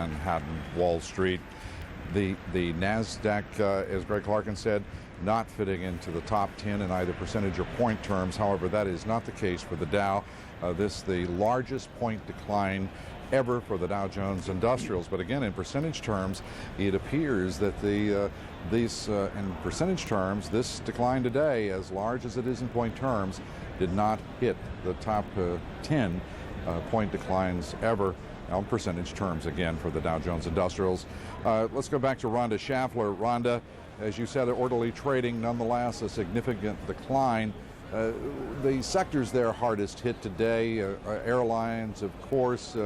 Manhattan Wall Street. The NASDAQ, as Greg Clarkin said, not fitting into the top 10 in either percentage or point terms. However, that is not the case for the Dow. This the largest point decline ever for the Dow Jones Industrials. But again, in percentage terms, it appears that in percentage terms, this decline today, as large as it is in point terms, did not hit the top 10 point declines ever in percentage terms, again, for the Dow Jones Industrials. Let's go back to Rhonda Schaffler. Rhonda, as you said, orderly trading, nonetheless, a significant decline. The sectors there hardest hit today, airlines, of course.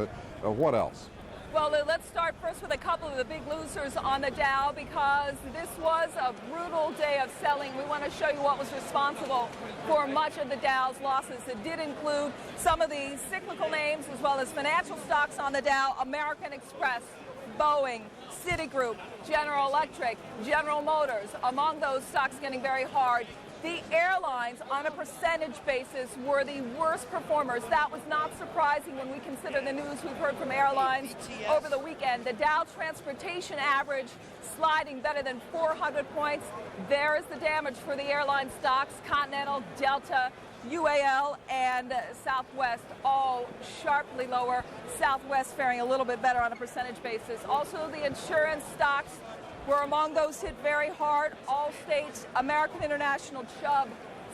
What else? Well, let's start first with a couple of the big losers on the Dow, because this was a brutal day of selling. We want to show you what was responsible for much of the Dow's losses. It did include some of the cyclical names as well as financial stocks on the Dow: American Express, Boeing, Citigroup, General Electric, General Motors. Among those stocks getting very hard. The airlines, on a percentage basis, were the worst performers. That was not surprising when we consider the news we've heard from airlines over the weekend. The Dow Transportation Average sliding better than 400 points. There is the damage for the airline stocks: Continental, Delta, UAL, and Southwest, all sharply lower. Southwest faring a little bit better on a percentage basis. Also, the insurance stocks were among those hit very hard: Allstate, American International, Chubb,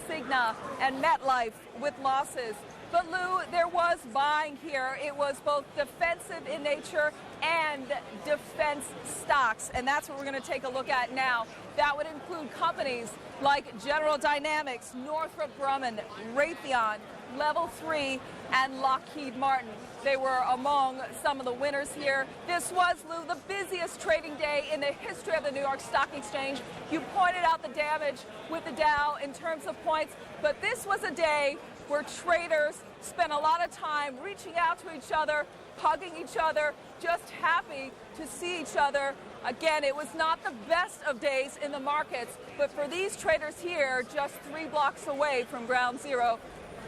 Cigna, and MetLife with losses. But Lou, there was buying here. It was both defensive in nature and defense stocks, and that's what we're going to take a look at now. That would include companies like General Dynamics, Northrop Grumman, Raytheon, Level 3, and Lockheed Martin. They were among some of the winners here. This was, Lou, the busiest trading day in the history of the New York Stock Exchange. You pointed out the damage with the Dow in terms of points, but this was a day where traders spent a lot of time reaching out to each other, hugging each other, just happy to see each other. Again, it was not the best of days in the markets, but for these traders here, just 3 blocks away from ground zero,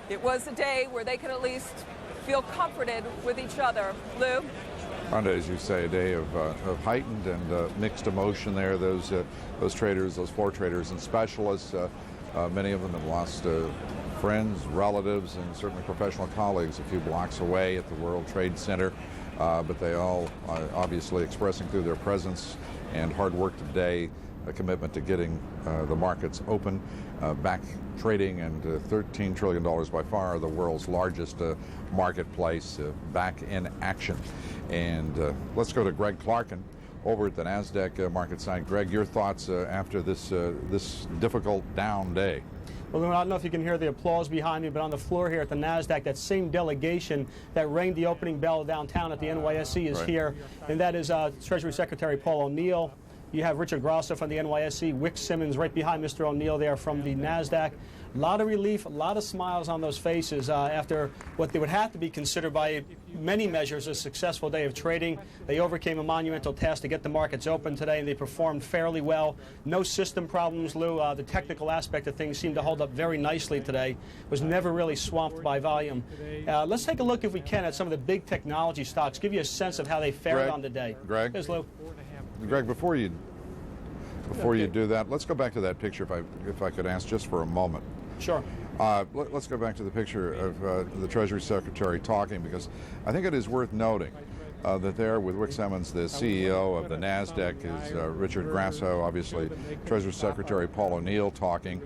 it was a day where they could at least feel comforted with each other. Lou? Rhonda, as you say, a day of heightened and mixed emotion there. Those traders, those floor traders and specialists, many of them have lost friends, relatives, and certainly professional colleagues a few blocks away at the World Trade Center. But they all obviously expressing through their presence and hard work today a commitment to getting the markets open, back trading, and $13 trillion, by far the world's largest marketplace, back in action. And let's go to Greg Clarkin over at the NASDAQ market site. Greg, your thoughts after this difficult down day? Well, I don't know if you can hear the applause behind me, but on the floor here at the NASDAQ, that same delegation that rang the opening bell downtown at the NYSE is here, and that is Treasury Secretary Paul O'Neill. You have Richard Grosso from the NYSE, Wick Simmons right behind Mr. O'Neill there from the NASDAQ. A lot of relief, a lot of smiles on those faces after what they would have to be considered by many measures a successful day of trading. They overcame a monumental task to get the markets open today, and they performed fairly well. No system problems, Lou. The technical aspect of things seemed to hold up very nicely today. Was never really swamped by volume. Let's take a look, if we can, at some of the big technology stocks, give you a sense of how they fared on the day. Greg? Here's Lou. Greg, before you do that, let's go back to that picture, if I could ask just for a moment. Sure. Let's go back to the picture of the Treasury Secretary talking, because I think it is worth noting that there with Wick Simmons, the CEO of the NASDAQ, is Richard Grasso, obviously Treasury Secretary Paul O'Neill talking.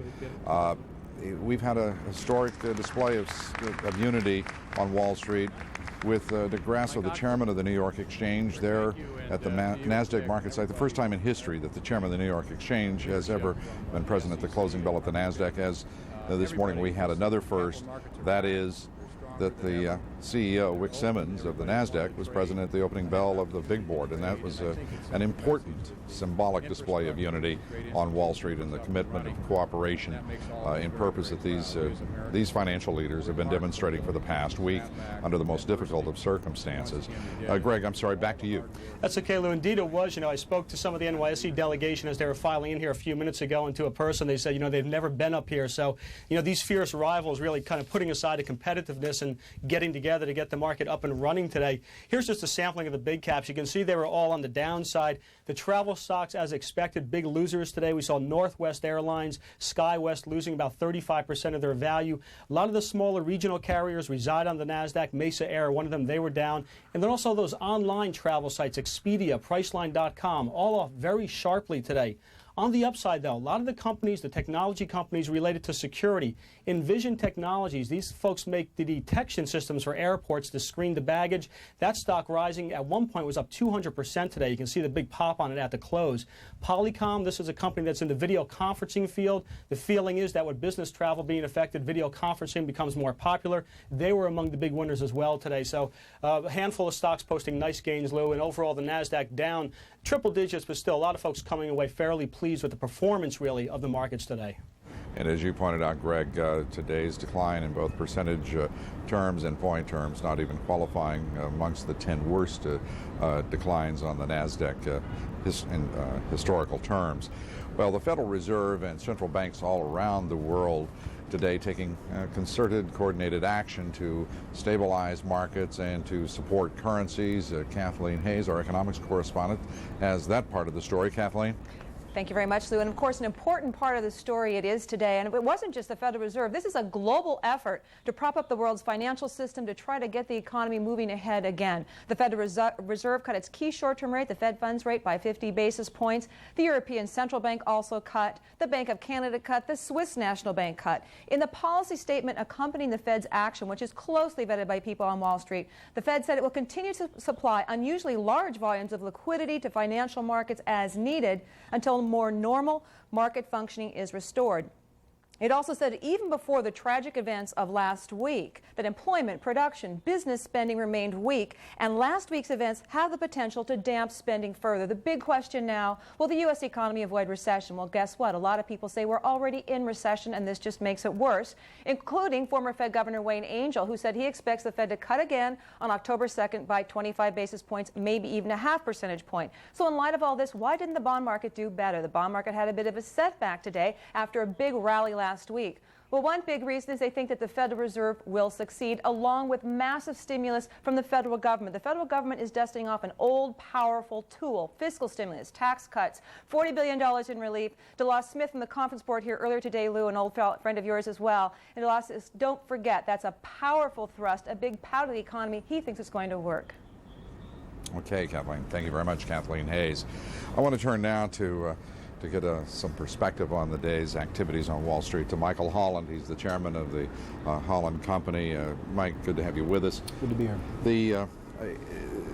We've had a historic display of unity on Wall Street with Grasso, the chairman of the New York Exchange, there at the NASDAQ market site. The first time in history that the chairman of the New York Exchange has ever been present at the closing bell at the NASDAQ. As this morning we had another first, that is that the CEO, Wick Simmons of the NASDAQ, was present at the opening bell of the big board, and that was an important symbolic display of unity on Wall Street and the commitment of cooperation in purpose that these financial leaders have been demonstrating for the past week under the most difficult of circumstances. Greg, I'm sorry, back to you. That's okay, Lou. Indeed it was. I spoke to some of the NYSE delegation as they were filing in here a few minutes ago, and to a person they said, they've never been up here. So, these fierce rivals really kind of putting aside the competitiveness and getting together to get the market up and running today. Here's just a sampling of the big caps. You can see they were all on the downside. The travel stocks, as expected, big losers today. We saw Northwest Airlines, SkyWest losing about 35% of their value. A lot of the smaller regional carriers reside on the NASDAQ. Mesa Air, one of them, they were down. And then also those online travel sites, Expedia, Priceline.com, all off very sharply today. On the upside, though, a lot of the companies, the technology companies related to security, Envision Technologies, these folks make the detection systems for airports to screen the baggage. That stock rising at one point was up 200% today. You can see the big pop on it at the close. Polycom, this is a company that's in the video conferencing field. The feeling is that with business travel being affected, video conferencing becomes more popular. They were among the big winners as well today. So a handful of stocks posting nice gains, Lou, and overall the NASDAQ down triple digits, but still a lot of folks coming away fairly pleased with the performance, really, of the markets today. And as you pointed out, Greg, today's decline in both percentage terms and point terms, not even qualifying amongst the 10 worst declines on the NASDAQ in historical terms. Well, the Federal Reserve and central banks all around the world today taking concerted, coordinated action to stabilize markets and to support currencies. Kathleen Hayes, our economics correspondent, has that part of the story. Kathleen? Thank you very much, Lou. And of course, an important part of the story it is today. And it wasn't just the Federal Reserve. This is a global effort to prop up the world's financial system to try to get the economy moving ahead again. The Federal Reserve cut its key short-term rate, the Fed funds rate, by 50 basis points. The European Central Bank also cut. The Bank of Canada cut. The Swiss National Bank cut. In the policy statement accompanying the Fed's action, which is closely vetted by people on Wall Street, the Fed said it will continue to supply unusually large volumes of liquidity to financial markets as needed until more normal market functioning is restored. It also said even before the tragic events of last week that employment, production, business spending remained weak, and last week's events have the potential to damp spending further. The big question now, will the U.S. economy avoid recession? Well, guess what? A lot of people say we're already in recession, and this just makes it worse, including former Fed Governor Wayne Angell, who said he expects the Fed to cut again on October 2nd by 25 basis points, maybe even a half percentage point. So in light of all this, why didn't the bond market do better? The bond market had a bit of a setback today after a big rally last week. Well, one big reason is they think that the Federal Reserve will succeed, along with massive stimulus from the federal government. The federal government is dusting off an old, powerful tool, fiscal stimulus, tax cuts, $40 billion in relief. DeLoss Smith from the conference board here earlier today, Lou, an old friend of yours as well. And DeLoss says, don't forget, that's a powerful thrust, a big pout of the economy. He thinks it's going to work. Okay, Kathleen. Thank you very much, Kathleen Hayes. I want to turn now to get some perspective on the day's activities on Wall Street to Michael Holland. He's the chairman of the Holland Company. Mike, good to have you with us. Good to be here.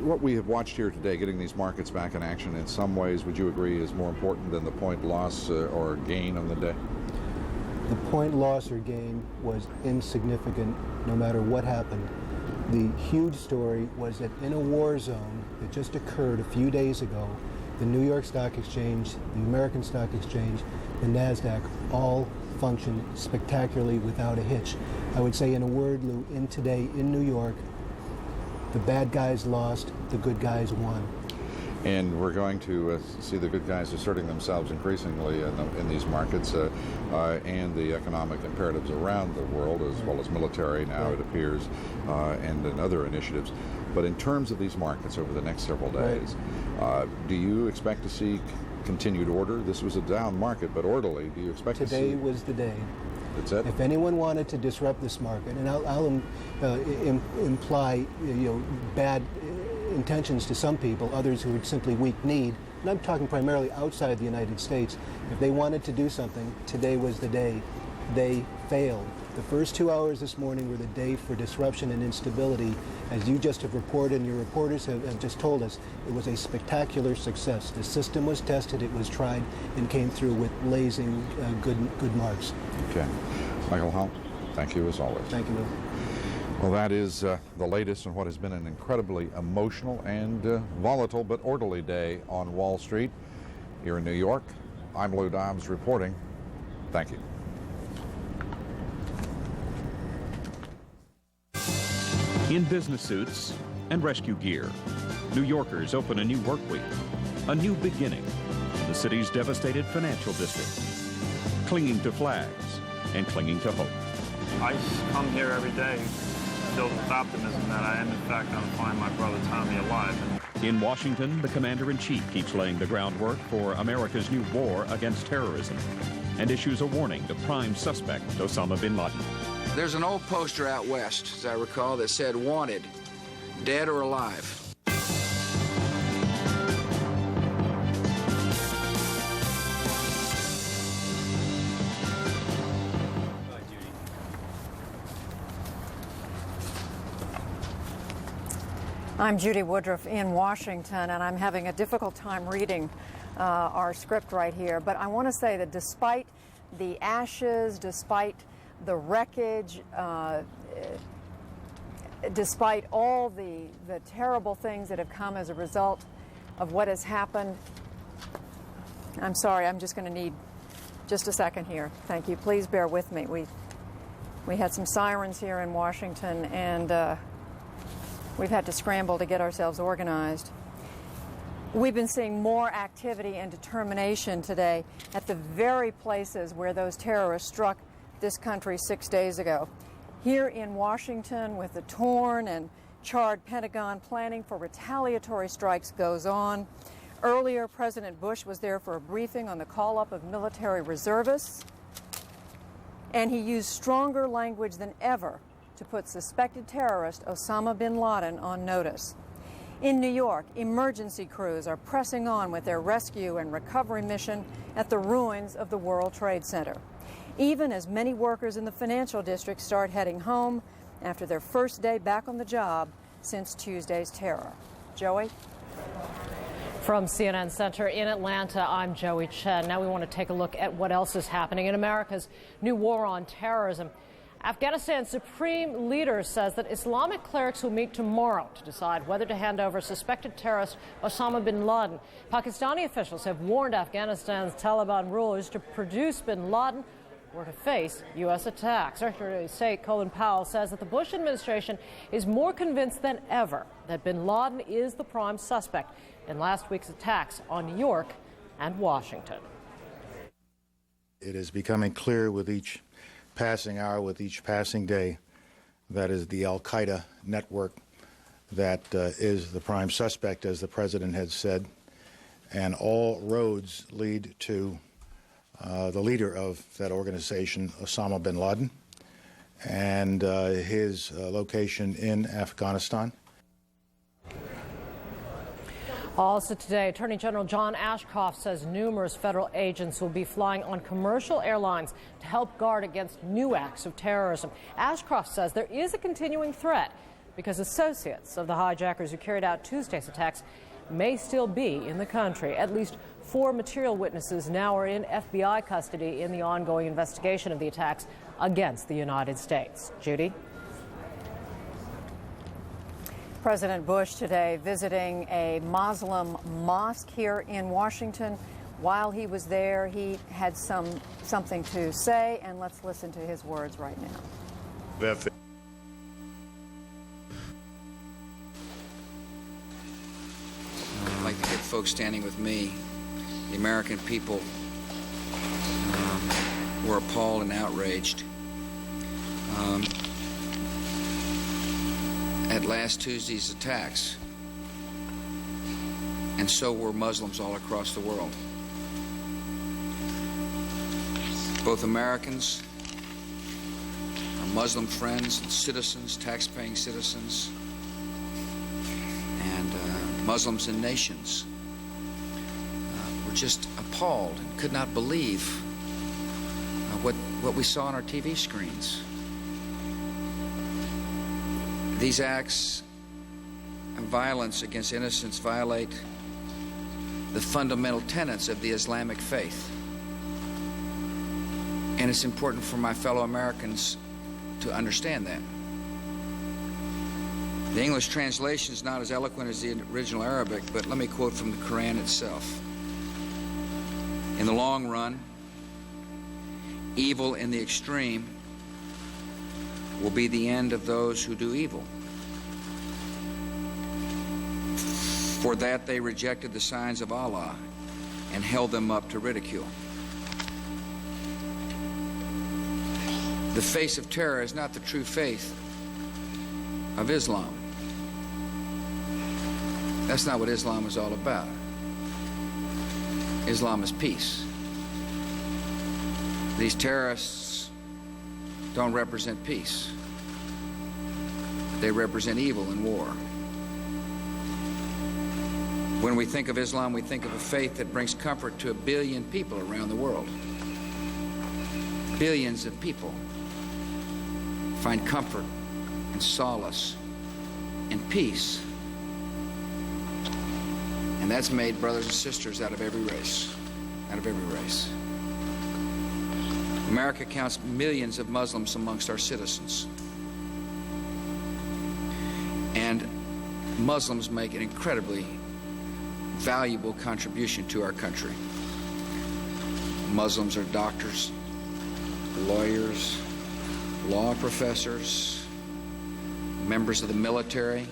What we have watched here today, getting these markets back in action, in some ways, would you agree, is more important than the point loss or gain on the day? The point loss or gain was insignificant no matter what happened. The huge story was that in a war zone that just occurred a few days ago, the New York Stock Exchange, the American Stock Exchange, the NASDAQ all functioned spectacularly without a hitch. I would say in a word, Lou, in today in New York, the bad guys lost, the good guys won. And we're going to see the good guys asserting themselves increasingly in these markets and the economic imperatives around the world, as well as military now, it appears, and in other initiatives. But in terms of these markets over the next several days, do you expect to see continued order? This was a down market, but orderly. Do you expect today to see? Today was the day. That's it? If anyone wanted to disrupt this market, and I'll imply bad intentions to some people, others who are simply weak need, and I'm talking primarily outside the United States, if they wanted to do something, today was the day. They failed. The first 2 hours this morning were the day for disruption and instability. As you just have reported, and your reporters have just told us, it was a spectacular success. The system was tested, it was tried, and came through with blazing good marks. Okay. Michael Hunt, thank you as always. Thank you, Lou. Well, that is the latest in what has been an incredibly emotional and volatile but orderly day on Wall Street here in New York. I'm Lou Dobbs reporting. Thank you. In business suits and rescue gear, New Yorkers open a new work week, a new beginning in the city's devastated financial district, clinging to flags and clinging to hope. I come here every day filled with optimism that I am in fact going to find my brother Tommy alive. In Washington, the commander-in-chief keeps laying the groundwork for America's new war against terrorism and issues a warning to prime suspect Osama bin Laden. There's an old poster out west, as I recall, that said, "Wanted, dead or alive." I'm Judy Woodruff in Washington, and I'm having a difficult time reading our script right here. But I want to say that despite the ashes, despite the wreckage, despite all the terrible things that have come as a result of what has happened, I'm sorry, I'm just going to need just a second here. Thank you. Please bear with me. We had some sirens here in Washington, and we've had to scramble to get ourselves organized. We've been seeing more activity and determination today at the very places where those terrorists struck this country 6 days ago. Here in Washington, with the torn and charred Pentagon, planning for retaliatory strikes goes on. Earlier, President Bush was there for a briefing on the call-up of military reservists, and he used stronger language than ever to put suspected terrorist Osama bin Laden on notice. In New York, emergency crews are pressing on with their rescue and recovery mission at the ruins of the World Trade Center, even as many workers in the financial district start heading home after their first day back on the job since Tuesday's terror. Joey? From CNN Center in Atlanta, I'm Joey Chen. Now we want to take a look at what else is happening in America's new war on terrorism. Afghanistan's supreme leader says that Islamic clerics will meet tomorrow to decide whether to hand over suspected terrorist Osama bin Laden. Pakistani officials have warned Afghanistan's Taliban rulers to produce bin Laden or to face U.S. attacks. Secretary of State Colin Powell says that the Bush administration is more convinced than ever that bin Laden is the prime suspect in last week's attacks on New York and Washington. It is becoming clear with each passing hour, with each passing day, that is the al-Qaeda network that is the prime suspect, as the president had said, and all roads lead to the leader of that organization, Osama bin Laden, and his location in Afghanistan. Also today, Attorney General John Ashcroft says numerous federal agents will be flying on commercial airlines to help guard against new acts of terrorism. Ashcroft says there is a continuing threat because associates of the hijackers who carried out Tuesday's attacks may still be in the country. At least 4 material witnesses now are in FBI custody in the ongoing investigation of the attacks against the United States. Judy? President Bush today visiting a Muslim mosque here in Washington. While he was there, he had something to say, and let's listen to his words right now. I'd like to get folks standing with me. The American people were appalled and outraged at last Tuesday's attacks, and so were Muslims all across the world. Both Americans, our Muslim friends and citizens, tax-paying citizens, and Muslims in nations were just appalled and could not believe what we saw on our TV screens. These acts of violence against innocents violate the fundamental tenets of the Islamic faith. And it's important for my fellow Americans to understand that. The English translation is not as eloquent as the original Arabic, but let me quote from the Quran itself. In the long run, evil in the extreme will be the end of those who do evil. For that they rejected the signs of Allah and held them up to ridicule. The face of terror is not the true faith, of Islam. That's not what Islam is all about. Islam is peace. These terrorists don't represent peace. They represent evil and war. When we think of Islam, we think of a faith that brings comfort to 1 billion people around the world. Billions of people find comfort and solace and peace. And that's made brothers and sisters out of every race, out of every race. America counts millions of Muslims amongst our citizens. And Muslims make an incredibly valuable contribution to our country. Muslims are doctors, lawyers, law professors, members of the military,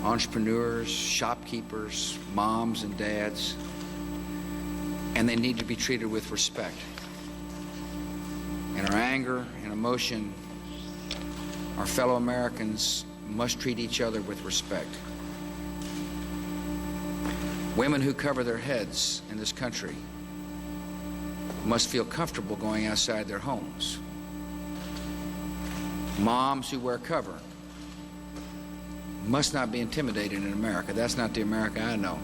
entrepreneurs, shopkeepers, moms and dads, and they need to be treated with respect. In our anger and emotion, our fellow Americans must treat each other with respect. Women who cover their heads in this country must feel comfortable going outside their homes. Moms who wear cover must not be intimidated in America. That's not the America I know.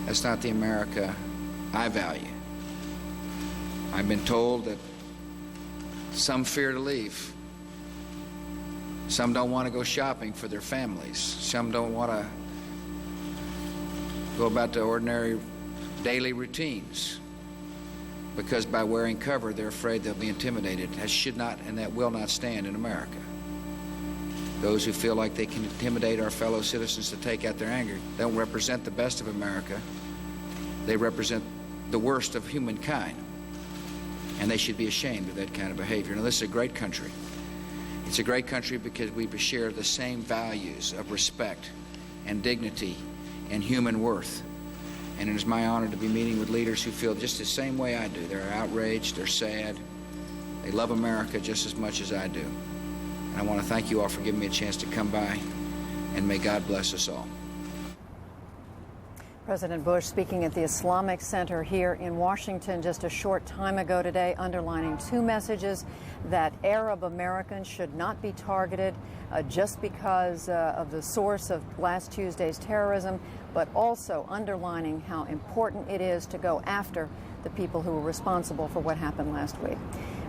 That's not the America I value. I've been told that some fear to leave. Some don't want to go shopping for their families. Some don't want to go about their ordinary daily routines because by wearing cover they're afraid they'll be intimidated. That should not and that will not stand in America. Those who feel like they can intimidate our fellow citizens to take out their anger don't represent the best of America. They represent the worst of humankind. And they should be ashamed of that kind of behavior. Now, this is a great country. It's a great country because we share the same values of respect and dignity and human worth. And it is my honor to be meeting with leaders who feel just the same way I do. They're outraged, they're sad, they love America just as much as I do. And I want to thank you all for giving me a chance to come by, and may God bless us all. President Bush speaking at the Islamic Center here in Washington just a short time ago today, underlining two messages: that Arab Americans should not be targeted just because of the source of last Tuesday's terrorism, but also underlining how important it is to go after the people who were responsible for what happened last week.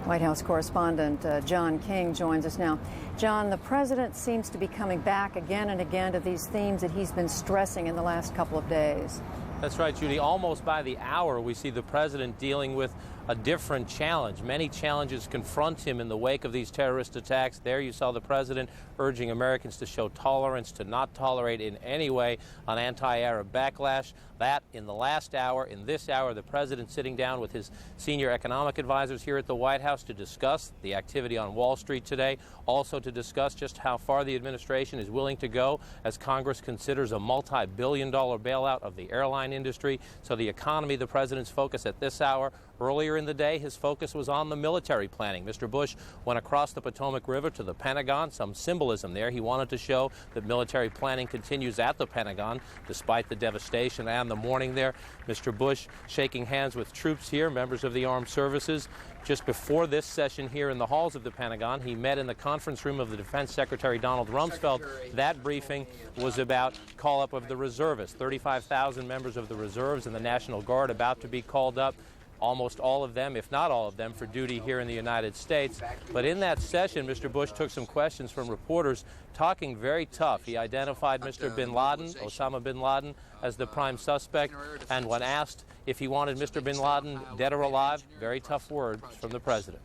White House correspondent John King joins us now. John, the president seems to be coming back again and again to these themes that he's been stressing in the last couple of days. That's right, Judy. Almost by the hour, we see the president dealing with a different challenge. Many challenges confront him in the wake of these terrorist attacks. There you saw the president urging Americans to show tolerance, to not tolerate in any way an anti-Arab backlash. That in the last hour, in this hour, the president sitting down with his senior economic advisors here at the White House to discuss the activity on Wall Street today, also to discuss just how far the administration is willing to go as Congress considers a multi-billion-dollar bailout of the airline industry. So the economy, the president's focus at this hour. Earlier in the day, his focus was on the military planning. Mr. Bush went across the Potomac River to the Pentagon, some symbolism there. He wanted to show that military planning continues at the Pentagon despite the devastation and the mourning there. Mr. Bush shaking hands with troops here, members of the armed services. Just before this session here in the halls of the Pentagon, he met in the conference room of the Defense Secretary Donald Rumsfeld. That briefing was about call-up of the reservists, 35,000 members of the reserves and the National Guard about to be called up. Almost all of them, if not all of them, for duty here in the United States. But in that session, Mr. Bush took some questions from reporters, talking very tough. He identified Mr. bin Laden, Osama bin Laden, as the prime suspect. And when asked if he wanted Mr. bin Laden dead or alive, very tough words from the president.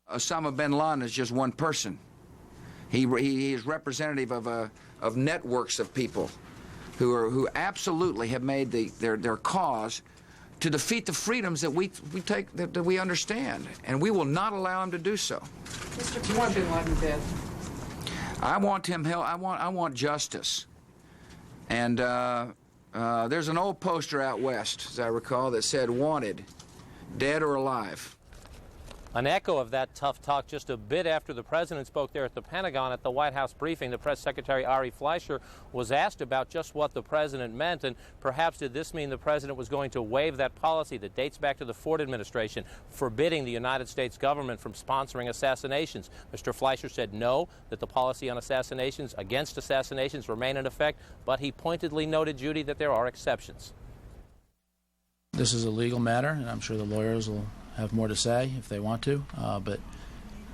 Osama bin Laden is just one person. He is representative of networks of people who absolutely have made their cause to defeat the freedoms that we take, that we understand, and we will not allow him to do so. Mr. You want bin Laden dead? I want him held. I want justice. And there's an old poster out west, as I recall, that said "Wanted, dead or alive." An echo of that tough talk just a bit after the president spoke there at the Pentagon at the White House briefing. The press secretary, Ari Fleischer, was asked about just what the president meant, and perhaps did this mean the president was going to waive that policy that dates back to the Ford administration, forbidding the United States government from sponsoring assassinations. Mr. Fleischer said no, that the policy on assassinations, against assassinations, remain in effect, but he pointedly noted, Judy, that there are exceptions. This is a legal matter, and I'm sure the lawyers will have more to say if they want to, but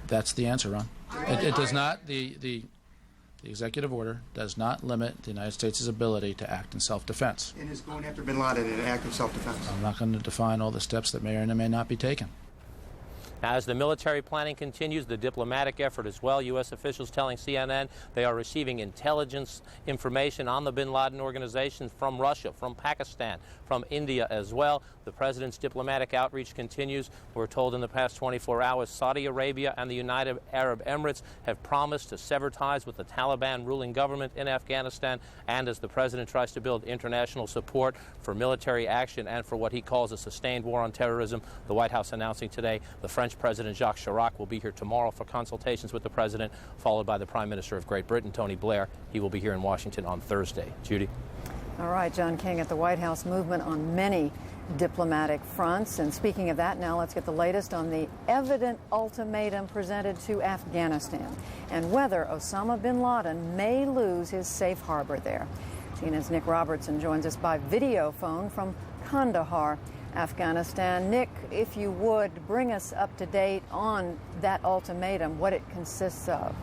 that's the answer, Ron. It does not, the executive order does not limit the United States' ability to act in self-defense. And is going after bin Laden an act of self-defense? I'm not going to define all the steps that may or may not be taken. As the military planning continues, the diplomatic effort as well. U.S. officials telling CNN they are receiving intelligence information on the bin Laden organization from Russia, from Pakistan, from India as well. The president's diplomatic outreach continues. We're told in the past 24 hours, Saudi Arabia and the United Arab Emirates have promised to sever ties with the Taliban ruling government in Afghanistan. And as the president tries to build international support for military action and for what he calls a sustained war on terrorism, the White House announcing today the French President Jacques Chirac will be here tomorrow for consultations with the president, followed by the Prime Minister of Great Britain, Tony Blair. He will be here in Washington on Thursday. Judy. All right, John King, at the White House, movement on many diplomatic fronts. And speaking of that, now let's get the latest on the evident ultimatum presented to Afghanistan and whether Osama bin Laden may lose his safe harbor there. CNN's Nick Robertson joins us by video phone from Kandahar, Afghanistan. Nick, if you would, bring us up to date on that ultimatum, what it consists of.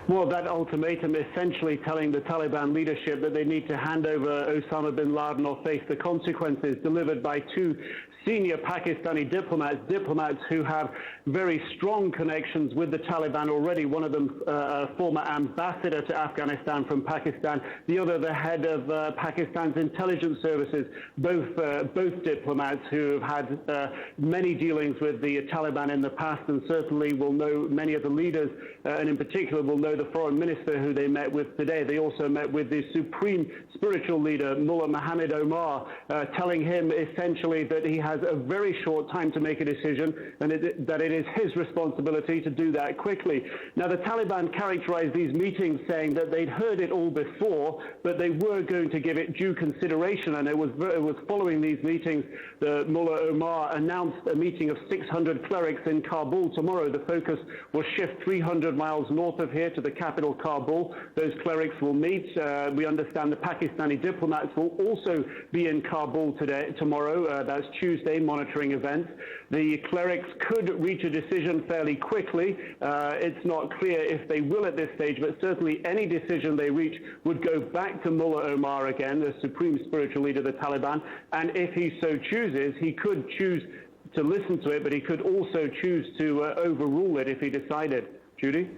Well, that ultimatum essentially telling the Taliban leadership that they need to hand over Osama bin Laden or face the consequences, delivered by two senior Pakistani diplomats who have very strong connections with the Taliban already. One of them a former ambassador to Afghanistan from Pakistan, the other the head of Pakistan's intelligence services, both diplomats who have had many dealings with the Taliban in the past and certainly will know many of the leaders, and in particular will know the foreign minister who they met with today. They also met with the supreme spiritual leader, Mullah Muhammad Omar, telling him essentially that he has a very short time to make a decision and that it is his responsibility to do that quickly. Now, the Taliban characterized these meetings saying that they'd heard it all before, but they were going to give it due consideration. And it was following these meetings that Mullah Omar announced a meeting of 600 clerics in Kabul tomorrow. The focus will shift 300 miles north of here to the capital, Kabul. Those clerics will meet. We understand the Pakistani diplomats will also be in Kabul tomorrow. That's Tuesday, monitoring events. The clerics could reach a decision fairly quickly. It's not clear if they will at this stage, but certainly any decision they reach would go back to Mullah Omar again, the supreme spiritual leader of the Taliban. And if he so chooses, he could choose to listen to it, but he could also choose to overrule it if he decided. Judy?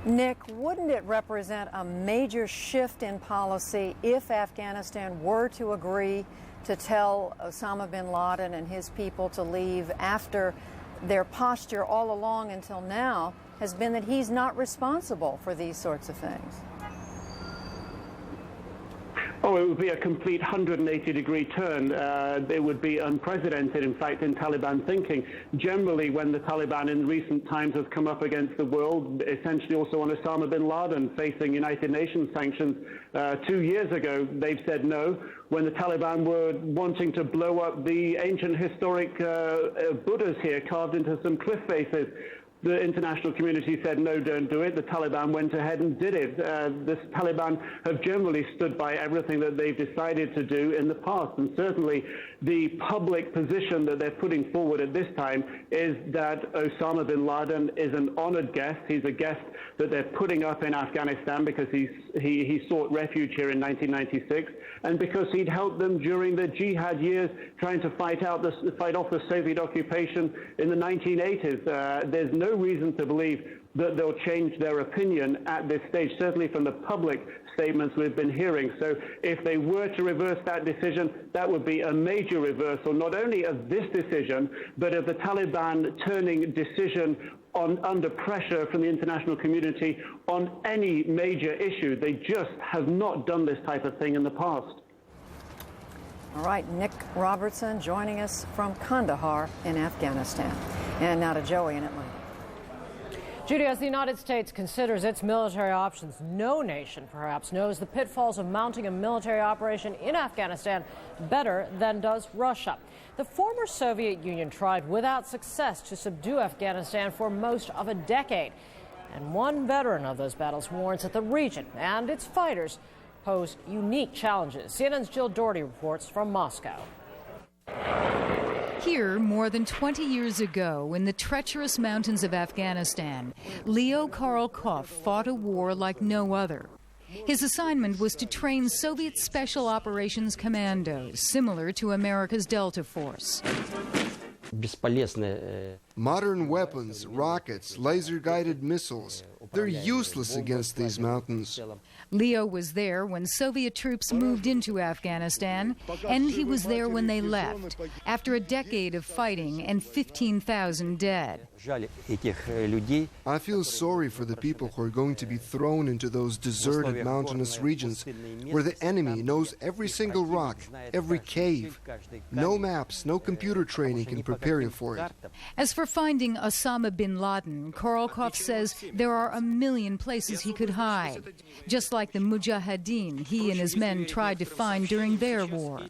Nick, wouldn't it represent a major shift in policy if Afghanistan were to agree to tell Osama bin Laden and his people to leave after their posture all along until now has been that he's not responsible for these sorts of things? Oh, it would be a complete 180-degree turn. It would be unprecedented, in fact, in Taliban thinking. Generally, when the Taliban in recent times has come up against the world, essentially also on Osama bin Laden facing United Nations sanctions 2 years ago, they've said no. When the Taliban were wanting to blow up the ancient historic Buddhas here carved into some cliff faces, the international community said, no, don't do it. The Taliban went ahead and did it. The Taliban have generally stood by everything that they've decided to do in the past. And certainly the public position that they're putting forward at this time is that Osama bin Laden is an honored guest. He's a guest that they're putting up in Afghanistan because he sought refuge here in 1996 and because he'd helped them during the jihad years trying to fight off the Soviet occupation in the 1980s. There's no reason to believe that they'll change their opinion at this stage, certainly from the public statements we've been hearing. So if they were to reverse that decision, that would be a major reversal, not only of this decision, but of the Taliban turning decision under pressure from the international community on any major issue. They just have not done this type of thing in the past. All right, Nick Robertson joining us from Kandahar in Afghanistan. And now to Joey in Atlanta. Judy, as the United States considers its military options, no nation perhaps knows the pitfalls of mounting a military operation in Afghanistan better than does Russia. The former Soviet Union tried without success to subdue Afghanistan for most of a decade. And one veteran of those battles warns that the region and its fighters pose unique challenges. CNN's Jill Doherty reports from Moscow. Here, more than 20 years ago, in the treacherous mountains of Afghanistan, Leo Karolkov fought a war like no other. His assignment was to train Soviet Special Operations Commandos, similar to America's Delta Force. Modern weapons, rockets, laser-guided missiles, they're useless against these mountains. Leo was there when Soviet troops moved into Afghanistan, and he was there when they left, after a decade of fighting and 15,000 dead. I feel sorry for the people who are going to be thrown into those deserted mountainous regions where the enemy knows every single rock, every cave. No maps, no computer training can prepare you for it. As for finding Osama bin Laden, Karolkov says there are a million places he could hide, just like the Mujahideen he and his men tried to find during their war.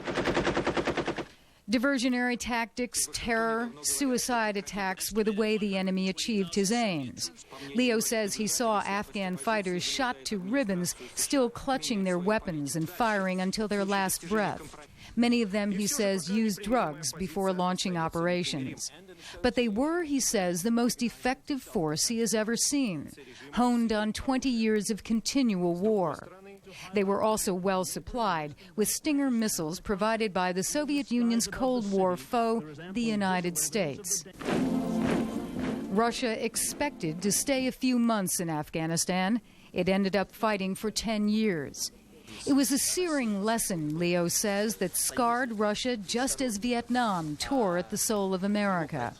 Diversionary tactics, terror, suicide attacks were the way the enemy achieved his aims. Leo says he saw Afghan fighters shot to ribbons, still clutching their weapons and firing until their last breath. Many of them, he says, used drugs before launching operations. But they were, he says, the most effective force he has ever seen, honed on 20 years of continual war. They were also well supplied with Stinger missiles provided by the Soviet Union's Cold War foe, the United States. Russia expected to stay a few months in Afghanistan. It ended up fighting for 10 years. It was a searing lesson, Leo says, that scarred Russia just as Vietnam tore at the soul of America.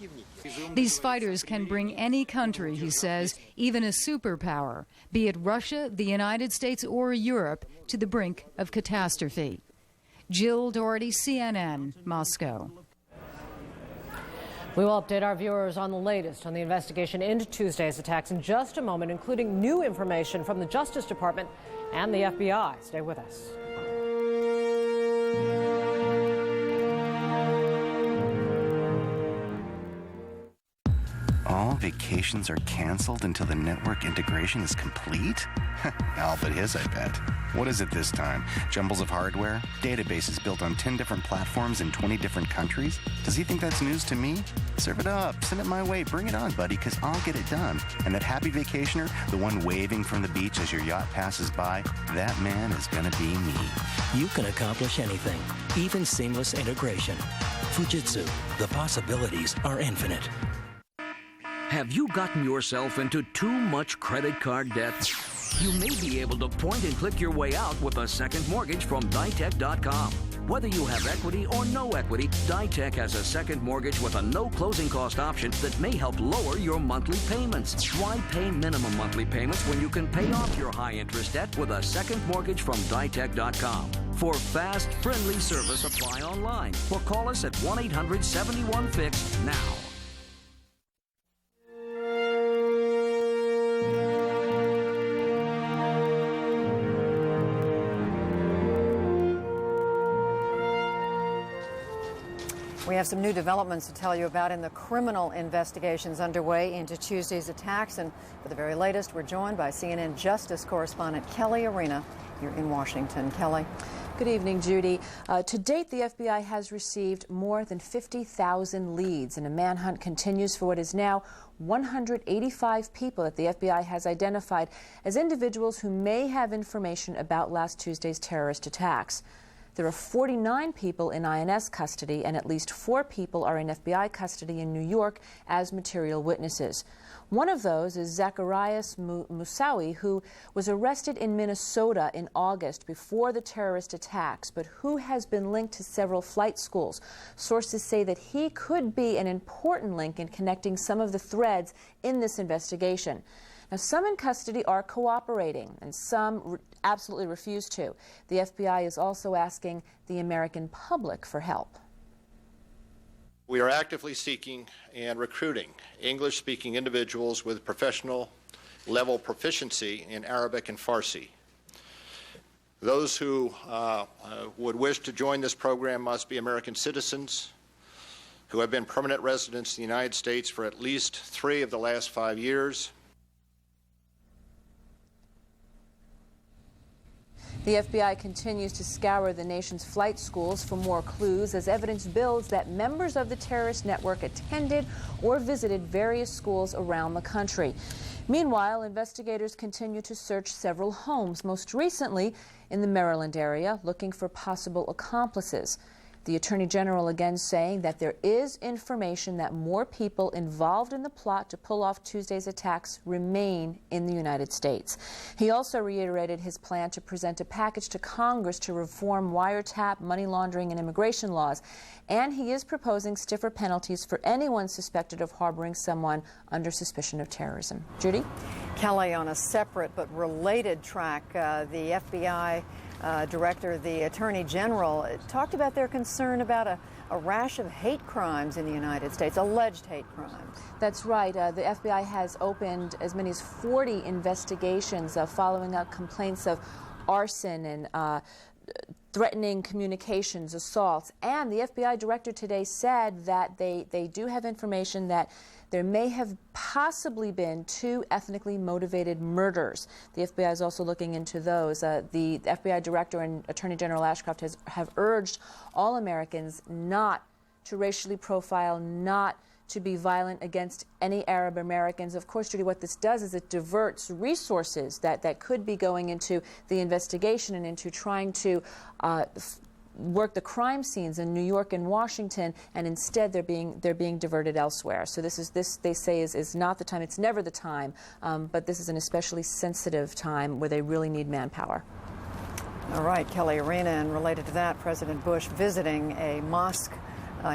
These fighters can bring any country, he says, even a superpower, be it Russia, the United States, or Europe, to the brink of catastrophe. Jill Doherty, CNN, Moscow. We will update our viewers on the latest on the investigation into Tuesday's attacks in just a moment, including new information from the Justice Department and the FBI. Stay with us. All vacations are canceled until the network integration is complete? All but his, I bet. What is it this time? Jumbles of hardware? Databases built on 10 different platforms in 20 different countries? Does he think that's news to me? Serve it up. Send it my way. Bring it on, buddy, because I'll get it done. And that happy vacationer, the one waving from the beach as your yacht passes by, that man is going to be me. You can accomplish anything, even seamless integration. Fujitsu, the possibilities are infinite. Have you gotten yourself into too much credit card debt? You may be able to point and click your way out with a second mortgage from Ditech.com. Whether you have equity or no equity, Ditech has a second mortgage with a no closing cost option that may help lower your monthly payments. Why pay minimum monthly payments when you can pay off your high interest debt with a second mortgage from Ditech.com? For fast, friendly service, apply online or call us at 1-800-71-FIX now. We have some new developments to tell you about in the criminal investigations underway into Tuesday's attacks. And for the very latest, we're joined by CNN Justice correspondent Kelly Arena here in Washington. Kelly. Good evening, Judy. To date, the FBI has received more than 50,000 leads, and a manhunt continues for what is now 185 people that the FBI has identified as individuals who may have information about last Tuesday's terrorist attacks. There are 49 people in INS custody, and at least 4 people are in FBI custody in New York as material witnesses. One of those is Zacharias Moussaoui, who was arrested in Minnesota in August before the terrorist attacks, but who has been linked to several flight schools. Sources say that he could be an important link in connecting some of the threads in this investigation. Now, some in custody are cooperating, and some absolutely refuse to. The FBI is also asking the American public for help. We are actively seeking and recruiting English-speaking individuals with professional level proficiency in Arabic and Farsi. Those who would wish to join this program must be American citizens who have been permanent residents in the United States for at least 3 of the last 5 years. The FBI continues to scour the nation's flight schools for more clues as evidence builds that members of the terrorist network attended or visited various schools around the country. Meanwhile, investigators continue to search several homes, most recently in the Maryland area, looking for possible accomplices. The Attorney General again saying that there is information that more people involved in the plot to pull off Tuesday's attacks remain in the United States. He also reiterated his plan to present a package to Congress to reform wiretap, money laundering, and immigration laws. And he is proposing stiffer penalties for anyone suspected of harboring someone under suspicion of terrorism. Judy? Kelly, on a separate but related track, the FBI Director, the Attorney General, talked about their concern about a rash of hate crimes in the United States, alleged hate crimes. That's right. The FBI has opened as many as 40 investigations following up complaints of arson and threatening communications, assaults. And the FBI director today said that they do have information that there may have possibly been 2 ethnically motivated murders. The FBI is also looking into those. The FBI director and Attorney General Ashcroft have urged all Americans not to racially profile, not to be violent against any Arab Americans. Of course, Judy, what this does is it diverts resources that could be going into the investigation and into trying to work the crime scenes in New York and Washington, and instead they're being diverted elsewhere. So this they say is not the time. It's never the time, but this is an especially sensitive time where they really need manpower. All right, Kelly Arena, and related to that, President Bush visiting a mosque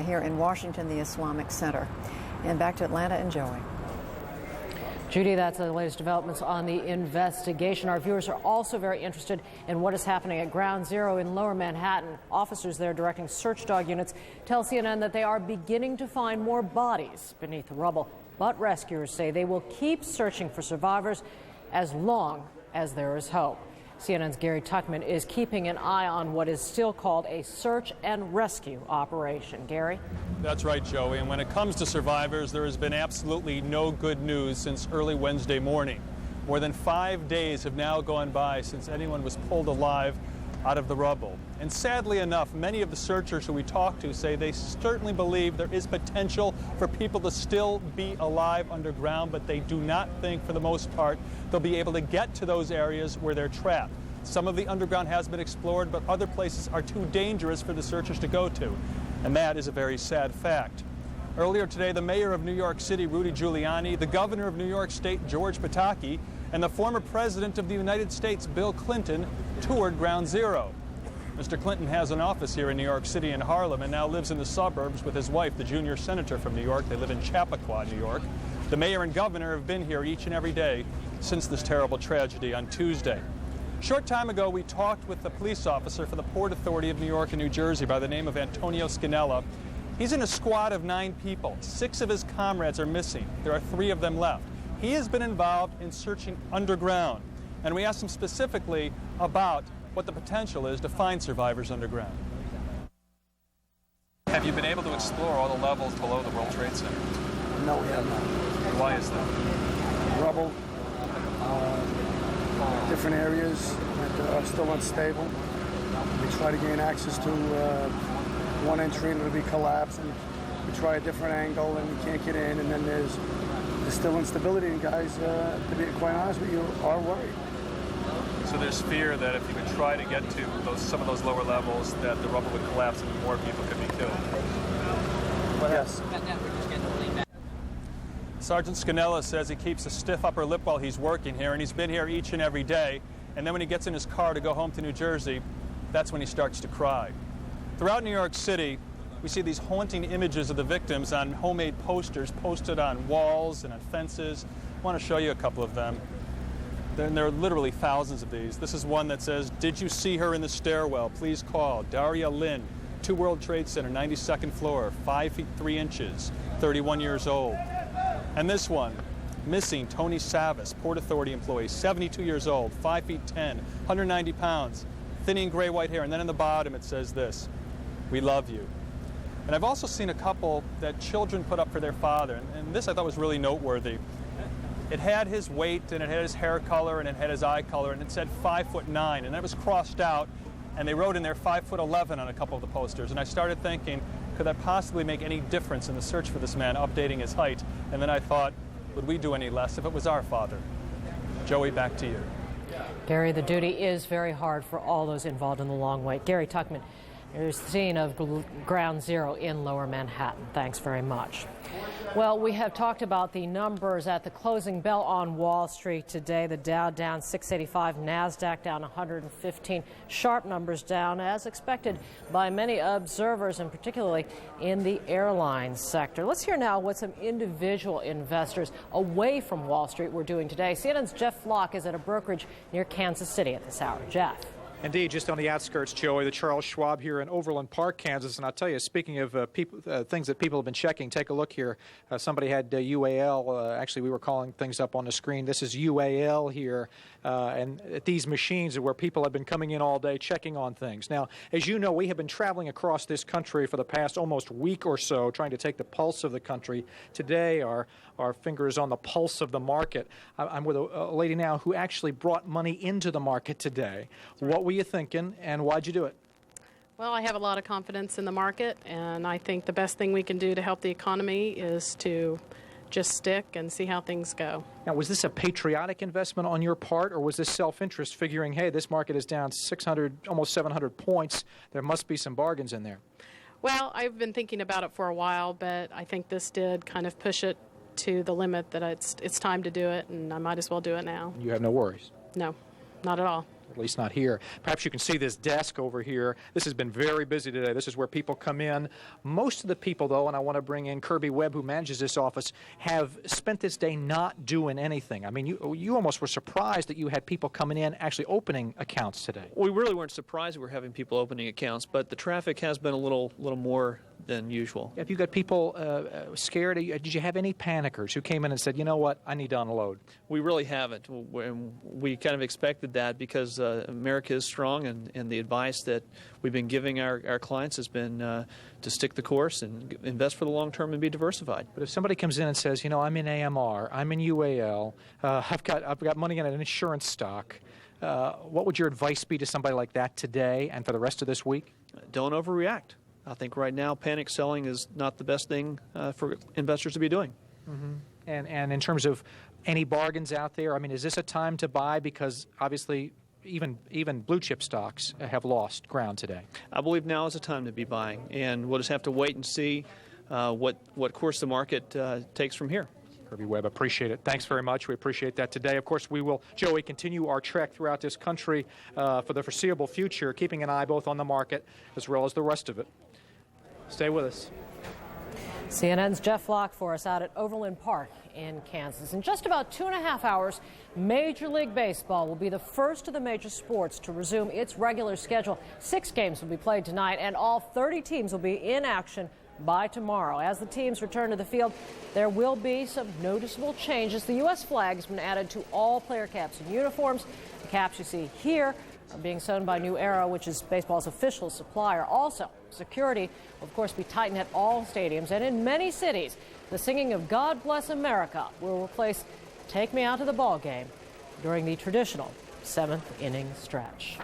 here in Washington, the Islamic Center. And back to Atlanta and Joey. Judy, that's the latest developments on the investigation. Our viewers are also very interested in what is happening at Ground Zero in Lower Manhattan. Officers there directing search dog units tell CNN that they are beginning to find more bodies beneath the rubble. But rescuers say they will keep searching for survivors as long as there is hope. CNN's Gary Tuckman is keeping an eye on what is still called a search and rescue operation. Gary? That's right, Joey. And when it comes to survivors, there has been absolutely no good news since early Wednesday morning. More than 5 days have now gone by since anyone was pulled alive out of the rubble. And sadly enough, many of the searchers who we talked to say they certainly believe there is potential for people to still be alive underground, but they do not think, for the most part, they'll be able to get to those areas where they're trapped. Some of the underground has been explored, but other places are too dangerous for the searchers to go to. And that is a very sad fact. Earlier today, the mayor of New York City, Rudy Giuliani, the governor of New York State, George Pataki, and the former president of the United States, Bill Clinton, toured Ground Zero. Mr. Clinton has an office here in New York City in Harlem and now lives in the suburbs with his wife, the junior senator from New York. They live in Chappaqua, New York. The mayor and governor have been here each and every day since this terrible tragedy on Tuesday. A short time ago, we talked with the police officer for the Port Authority of New York and New Jersey by the name of Antonio Scannella. He's in a squad of 9 people. 6 of his comrades are missing. There are 3 of them left. He has been involved in searching underground, and we asked him specifically about what the potential is to find survivors underground. Have you been able to explore all the levels below the World Trade Center? No, we have not. Why is that? Rubble, different areas that are still unstable. We try to gain access to one entry and it'll be collapsed, and we try a different angle and we can't get in, and then there's still instability, and guys, to be quite honest with you, are worried. So there's fear that if you could try to get to some of those lower levels, that the rubble would collapse and more people could be killed. Yes. Sergeant Scannella says he keeps a stiff upper lip while he's working here, and he's been here each and every day. And then when he gets in his car to go home to New Jersey, that's when he starts to cry. Throughout New York City, we see these haunting images of the victims on homemade posters posted on walls and on fences. I want to show you a couple of them. There are literally thousands of these. This is one that says, "Did you see her in the stairwell? Please call Daria Lynn, 2 World Trade Center, 92nd floor, 5 feet 3 inches, 31 years old." And this one, "Missing Tony Savis, Port Authority employee, 72 years old, 5 feet 10, 190 pounds, thinning gray white hair." And then in the bottom it says this, "We love you." And I've also seen a couple that children put up for their father, and this I thought was really noteworthy. It had his weight, and it had his hair color, and it had his eye color, and it said 5'9", and that was crossed out, and they wrote in there 5'11" on a couple of the posters. And I started thinking, could that possibly make any difference in the search for this man, updating his height? And then I thought, would we do any less if it was our father? Joey, back to you. Gary, the duty is very hard for all those involved in the long wait. Gary Tuckman, there's the scene of Ground Zero in Lower Manhattan. Thanks very much. Well, we have talked about the numbers at the closing bell on Wall Street today. The Dow down 685, NASDAQ down 115. Sharp numbers down, as expected by many observers, and particularly in the airline sector. Let's hear now what some individual investors away from Wall Street were doing today. CNN's Jeff Flock is at a brokerage near Kansas City at this hour. Jeff. Indeed, just on the outskirts, Joey, the Charles Schwab here in Overland Park, Kansas. And I'll tell you, speaking of things that people have been checking, take a look here. Somebody had UAL. Actually, we were calling things up on the screen. This is UAL here. And at these machines are where people have been coming in all day checking on things. Now, as you know, we have been traveling across this country for the past almost week or so, trying to take the pulse of the country. Today, our finger is on the pulse of the market. I'm with a lady now who actually brought money into the market today. What were you thinking, and why'd you do it? Well, I have a lot of confidence in the market, and I think the best thing we can do to help the economy is to just stick and see how things go. Now, was this a patriotic investment on your part, or was this self-interest, figuring, hey, this market is down 600, almost 700 points, there must be some bargains in there? Well, I've been thinking about it for a while, but I think this did kind of push it to the limit that it's time to do it, and I might as well do it now. You have no worries? No, not at all. At least not here. Perhaps you can see this desk over here. This has been very busy today. This is where people come in. Most of the people, though, and I want to bring in Kirby Webb, who manages this office, have spent this day not doing anything. I mean, you almost were surprised that you had people coming in actually opening accounts today. We really weren't surprised we were having people opening accounts, but the traffic has been a little more than usual. Have you got people scared? Did you have any panickers who came in and said, you know what, I need to unload? We really haven't. We kind of expected that because America is strong, and the advice that we've been giving our clients has been to stick the course and invest for the long term and be diversified. But if somebody comes in and says, you know, I'm in AMR, I'm in UAL, I've got money in an insurance stock, what would your advice be to somebody like that today and for the rest of this week? Don't overreact. I think right now panic selling is not the best thing for investors to be doing. Mm-hmm. And in terms of any bargains out there, I mean, is this a time to buy? Because obviously even blue chip stocks have lost ground today. I believe now is the time to be buying, and we'll just have to wait and see what course the market takes from here. Kirby Webb, appreciate it. Thanks very much. We appreciate that today. Of course, we will, Joey, continue our trek throughout this country for the foreseeable future, keeping an eye both on the market as well as the rest of it. Stay with us. CNN's Jeff Flock for us out at Overland Park in Kansas. In just about 2.5 hours, Major League Baseball will be the first of the major sports to resume its regular schedule. 6 games will be played tonight, and all 30 teams will be in action by tomorrow. As the teams return to the field, there will be some noticeable changes. The U.S. flag has been added to all player caps and uniforms. The caps you see here are being sewn by New Era, which is baseball's official supplier. Also, security will, of course, be tightened at all stadiums, and in many cities, the singing of God Bless America will replace Take Me Out to the Ball Game during the traditional 7th inning stretch.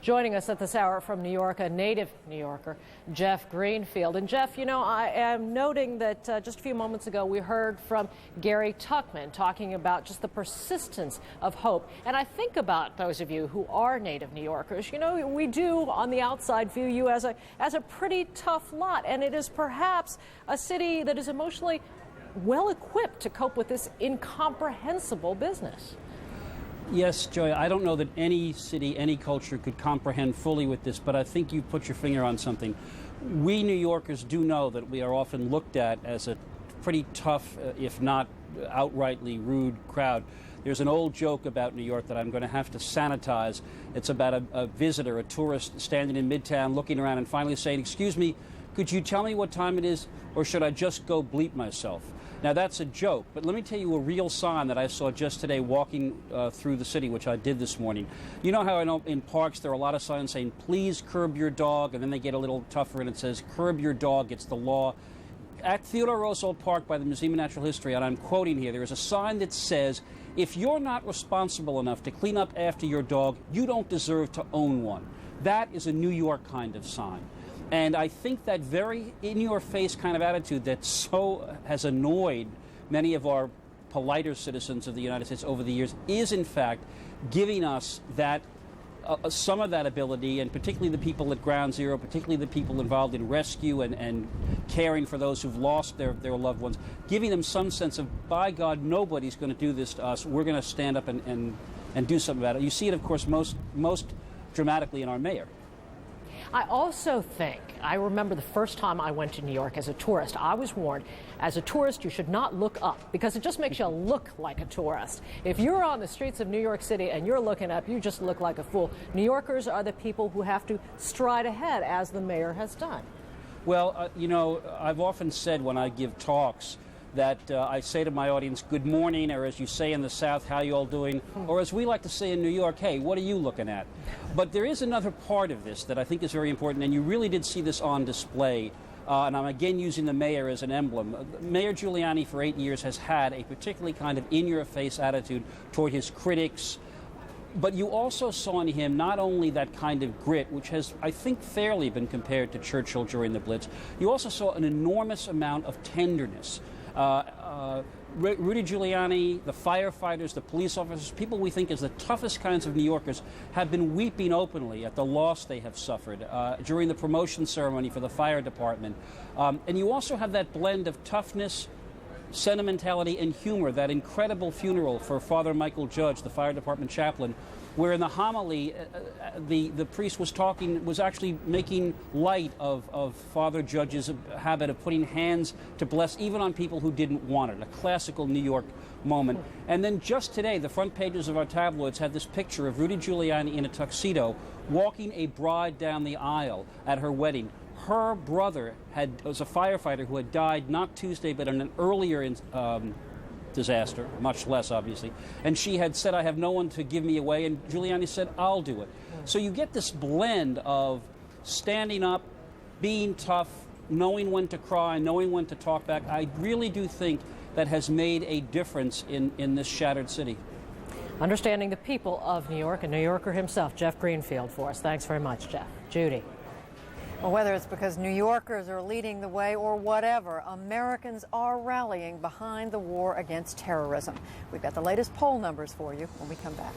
Joining us at this hour from New York, a native New Yorker, Jeff Greenfield. And Jeff, you know, I am noting that just a few moments ago we heard from Gary Tuckman talking about just the persistence of hope. And I think about those of you who are native New Yorkers. You know, we do on the outside view you as a pretty tough lot. And it is perhaps a city that is emotionally well equipped to cope with this incomprehensible business. Yes, Joy, I don't know that any city, any culture could comprehend fully with this, but I think you put your finger on something. We New Yorkers do know that we are often looked at as a pretty tough, if not outrightly rude crowd. There's an old joke about New York that I'm going to have to sanitize. It's about a visitor, a tourist, standing in Midtown, looking around and finally saying, "Excuse me, could you tell me what time it is, or should I just go bleep myself?" Now, that's a joke, but let me tell you a real sign that I saw just today walking through the city, which I did this morning. You know how I know in parks there are a lot of signs saying, "Please curb your dog," and then they get a little tougher and it says, "Curb your dog, it's the law." At Theodore Roosevelt Park by the Museum of Natural History, and I'm quoting here, there is a sign that says, "If you're not responsible enough to clean up after your dog, you don't deserve to own one." That is a New York kind of sign. And I think that very in-your-face kind of attitude that so has annoyed many of our politer citizens of the United States over the years is, in fact, giving us that some of that ability, and particularly the people at Ground Zero, particularly the people involved in rescue and caring for those who've lost their loved ones, giving them some sense of, by God, nobody's going to do this to us. We're going to stand up and do something about it. You see it, of course, most dramatically in our mayor. I also think, I remember the first time I went to New York as a tourist, I was warned, as a tourist, you should not look up because it just makes you look like a tourist. If you're on the streets of New York City and you're looking up, you just look like a fool. New Yorkers are the people who have to stride ahead, as the mayor has done. Well, you know, I've often said when I give talks that I say to my audience, "Good morning," or as you say in the South, "How you all doing?" Or as we like to say in New York, "Hey, what are you looking at?" But there is another part of this that I think is very important, and you really did see this on display. And I'm again using the mayor as an emblem. Mayor Giuliani for 8 years has had a particularly kind of in-your-face attitude toward his critics. But you also saw in him not only that kind of grit, which has, I think, fairly been compared to Churchill during the Blitz, you also saw an enormous amount of tenderness. Rudy Giuliani, the firefighters, the police officers, people we think is the toughest kinds of New Yorkers, have been weeping openly at the loss they have suffered during the promotion ceremony for the fire department. And you also have that blend of toughness, sentimentality, and humor, that incredible funeral for Father Michael Judge, the fire department chaplain, where in the homily the priest was actually making light of Father Judge's habit of putting hands to bless even on people who didn't want it, a classical New York moment. And then just today, the front pages of our tabloids had this picture of Rudy Giuliani in a tuxedo walking a bride down the aisle at her wedding. Her brother was a firefighter who had died not Tuesday but in an earlier disaster, much less obviously, and she had said, "I have no one to give me away," and Giuliani said, "I'll do it." So you get this blend of standing up, being tough, knowing when to cry, knowing when to talk back. I really do think that has made a difference in this shattered city. Understanding the people of New York, and New Yorker himself, Jeff Greenfield, for us. Thanks very much, Jeff. Judy. Well, whether it's because New Yorkers are leading the way or whatever, Americans are rallying behind the war against terrorism. We've got the latest poll numbers for you when we come back.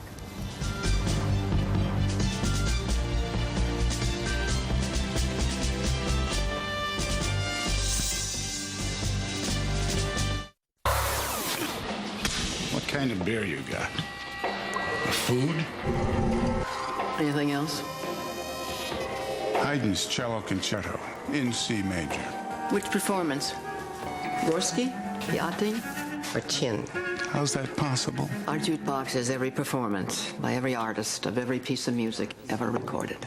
What kind of beer you got? Food? Anything else? Haydn's Cello Concerto in C major. Which performance? Gorski, Yachting, or Chin? How's that possible? Our jukebox is every performance by every artist of every piece of music ever recorded.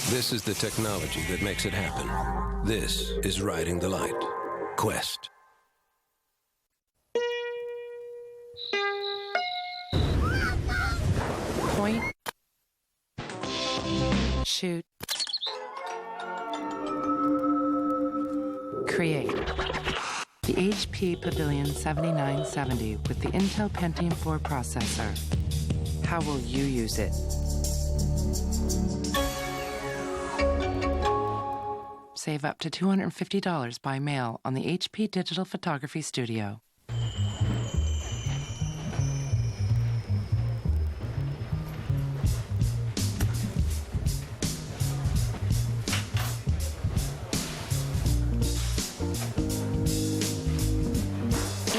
This is the technology that makes it happen. This is Riding the Light. Quest. Point. Shoot. Create. The HP Pavilion 7970 with the Intel Pentium 4 processor. How will you use it? Save up to $250 by mail on the HP Digital Photography Studio.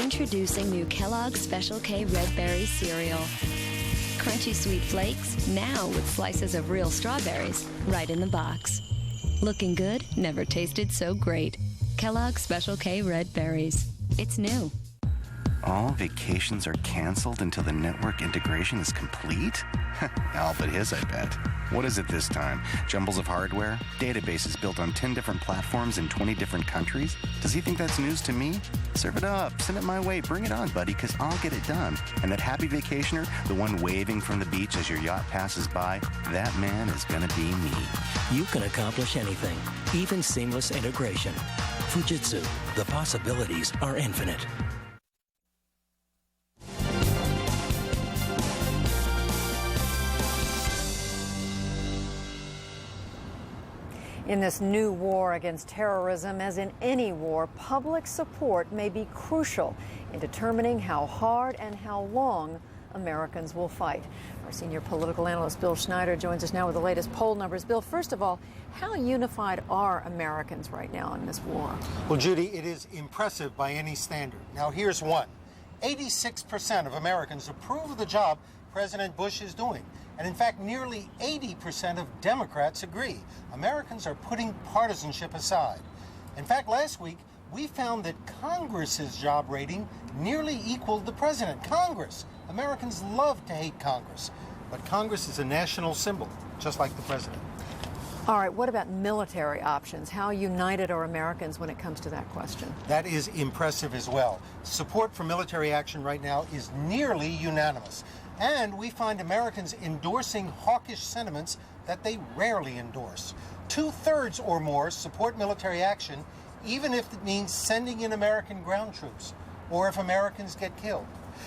Introducing new Kellogg's Special K Red Berry cereal. Crunchy sweet flakes, now with slices of real strawberries, right in the box. Looking good, never tasted so great. Kellogg's Special K Red Berries. It's new. All vacations are canceled until the network integration is complete? All but his, I bet. What is it this time? Jumbles of hardware? Databases built on 10 different platforms in 20 different countries? Does he think that's news to me? Serve it up. Send it my way. Bring it on, buddy, because I'll get it done. And that happy vacationer, the one waving from the beach as your yacht passes by, that man is going to be me. You can accomplish anything, even seamless integration. Fujitsu, the possibilities are infinite. In this new war against terrorism, as in any war, public support may be crucial in determining how hard and how long Americans will fight. Our senior political analyst Bill Schneider joins us now with the latest poll numbers. Bill, first of all, how unified are Americans right now in this war? Well, Judy, it is impressive by any standard. Now, here's one. 86% of Americans approve of the job President Bush is doing. And in fact, nearly 80% of Democrats agree. Americans are putting partisanship aside. In fact, last week, we found that Congress's job rating nearly equaled the president. Congress. Americans love to hate Congress. But Congress is a national symbol, just like the president. All right, what about military options? How united are Americans when it comes to that question? That is impressive as well. Support for military action right now is nearly unanimous. And we find Americans endorsing hawkish sentiments that they rarely endorse. 2/3 or more support military action, even if it means sending in American ground troops, or if Americans get killed,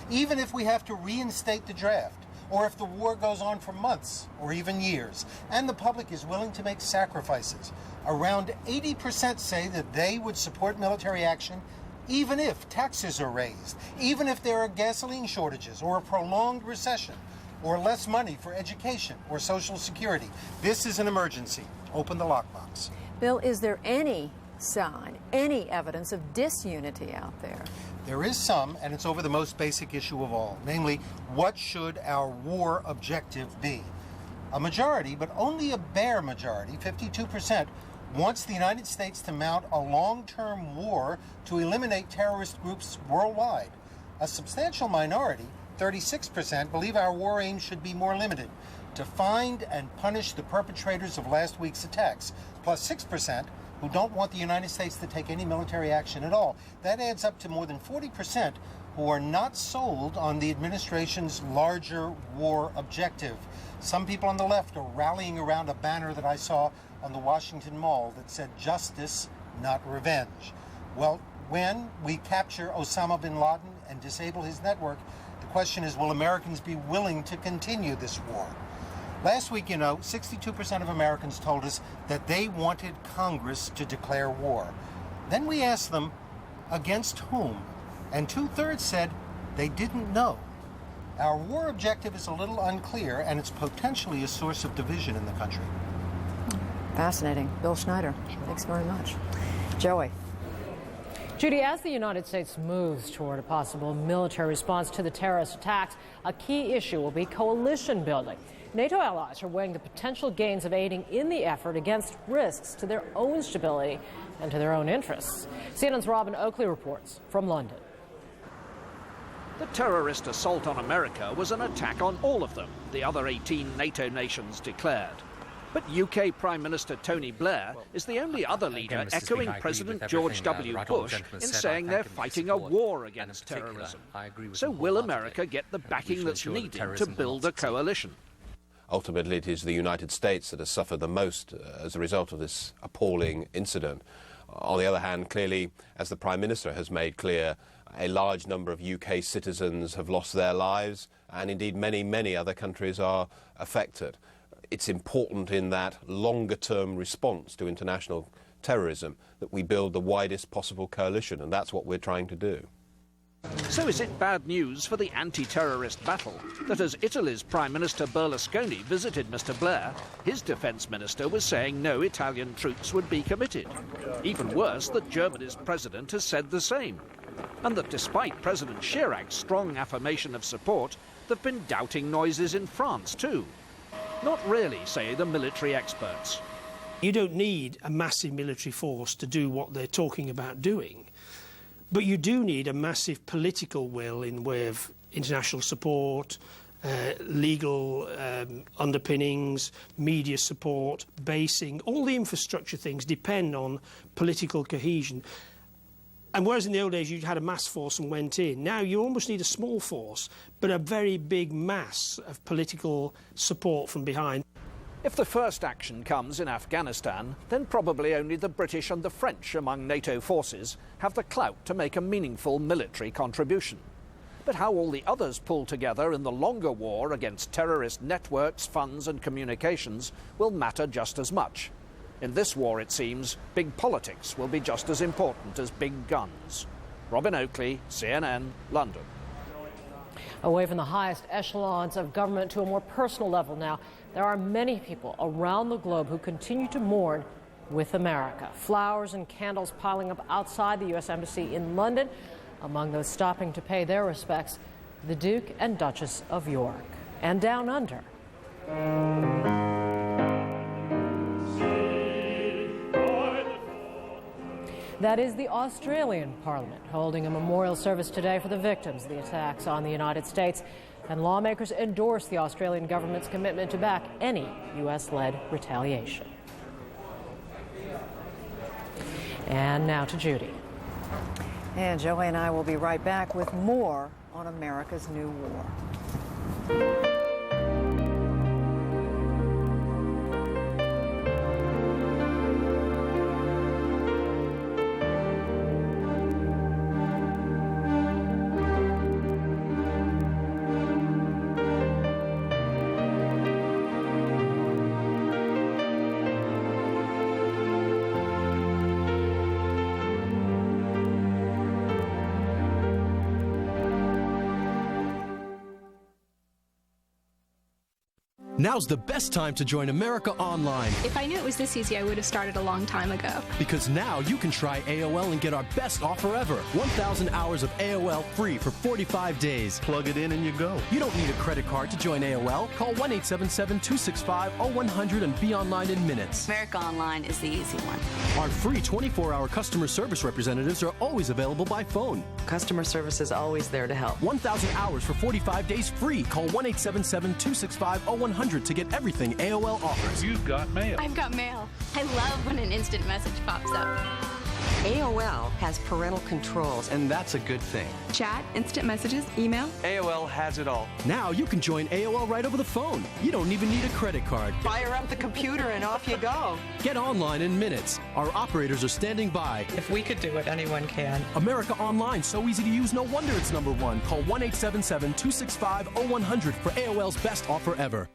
even if we have to reinstate the draft, or if the war goes on for months or even years, and the public is willing to make sacrifices. Around 80% say that they would support military action even if taxes are raised, even if there are gasoline shortages or a prolonged recession, or less money for education or Social Security. This is an emergency. Open the lockbox. Bill, is there any sign, any evidence of disunity out there? There is some, and it's over the most basic issue of all, namely, what should our war objective be? A majority, but only a bare majority, 52%, wants the United States to mount a long-term war to eliminate terrorist groups worldwide. A substantial minority, 36%, believe our war aim should be more limited, to find and punish the perpetrators of last week's attacks, plus 6% who don't want the United States to take any military action at all. That adds up to more than 40% who are not sold on the administration's larger war objective. Some people on the left are rallying around a banner that I saw on the Washington Mall that said, "Justice, not revenge." Well, when we capture Osama bin Laden and disable his network, the question is, will Americans be willing to continue this war? Last week, 62% of Americans told us that they wanted Congress to declare war. Then we asked them, against whom? And 2/3 said they didn't know. Our war objective is a little unclear, and it's potentially a source of division in the country. Fascinating. Bill Schneider, thanks very much. Joey. Judy, as the United States moves toward a possible military response to the terrorist attacks, a key issue will be coalition building. NATO allies are weighing the potential gains of aiding in the effort against risks to their own stability and to their own interests. CNN's Robin Oakley reports from London. The terrorist assault on America was an attack on all of them, the other 18 NATO nations declared. But UK Prime Minister Tony Blair is the only other leader echoing President George W. Bush in saying they're fighting a war against terrorism. So will America get the backing that's needed to build a coalition? Ultimately, it is the United States that has suffered the most as a result of this appalling incident. On the other hand, clearly, as the Prime Minister has made clear, a large number of UK citizens have lost their lives, and indeed many, many other countries are affected. It's important in that longer-term response to international terrorism that we build the widest possible coalition, and that's what we're trying to do. So is it bad news for the anti-terrorist battle that as Italy's Prime Minister Berlusconi visited Mr. Blair, his defence minister was saying no Italian troops would be committed? Even worse, that Germany's president has said the same. And that despite President Chirac's strong affirmation of support, there have been doubting noises in France too. Not really, say the military experts. You don't need a massive military force to do what they're talking about doing. But you do need a massive political will in way of international support, legal underpinnings, media support, basing. All the infrastructure things depend on political cohesion. And whereas in the old days you had a mass force and went in, now you almost need a small force, but a very big mass of political support from behind. If the first action comes in Afghanistan, then probably only the British and the French among NATO forces have the clout to make a meaningful military contribution. But how all the others pull together in the longer war against terrorist networks, funds and communications will matter just as much. In this war, it seems, big politics will be just as important as big guns. Robin Oakley, CNN, London. Away from the highest echelons of government to a more personal level now, there are many people around the globe who continue to mourn with America. Flowers and candles piling up outside the U.S. Embassy in London. Among those stopping to pay their respects, the Duke and Duchess of York. And down under. That is the Australian Parliament holding a memorial service today for the victims of the attacks on the United States. And lawmakers endorse the Australian government's commitment to back any U.S.-led retaliation. And now to Judy. And Joey and I will be right back with more on America's new war. Now's the best time to join America Online. If I knew it was this easy, I would have started a long time ago. Because now you can try AOL and get our best offer ever. 1,000 hours of AOL free for 45 days. Plug it in and you go. You don't need a credit card to join AOL. Call 1-877-265-0100 and be online in minutes. America Online is the easy one. Our free 24-hour customer service representatives are always available by phone. Customer service is always there to help. 1,000 hours for 45 days free. Call 1-877-265-0100 to get everything AOL offers. You've got mail. I've got mail. I love when an instant message pops up. AOL has parental controls, and that's a good thing. Chat, instant messages, email. AOL has it all. Now you can join AOL right over the phone. You don't even need a credit card. Fire up the computer and off you go. Get online in minutes. Our operators are standing by. If we could do it, anyone can. America Online, so easy to use, no wonder it's #1. Call 1-877-265-0100 for AOL's best offer ever.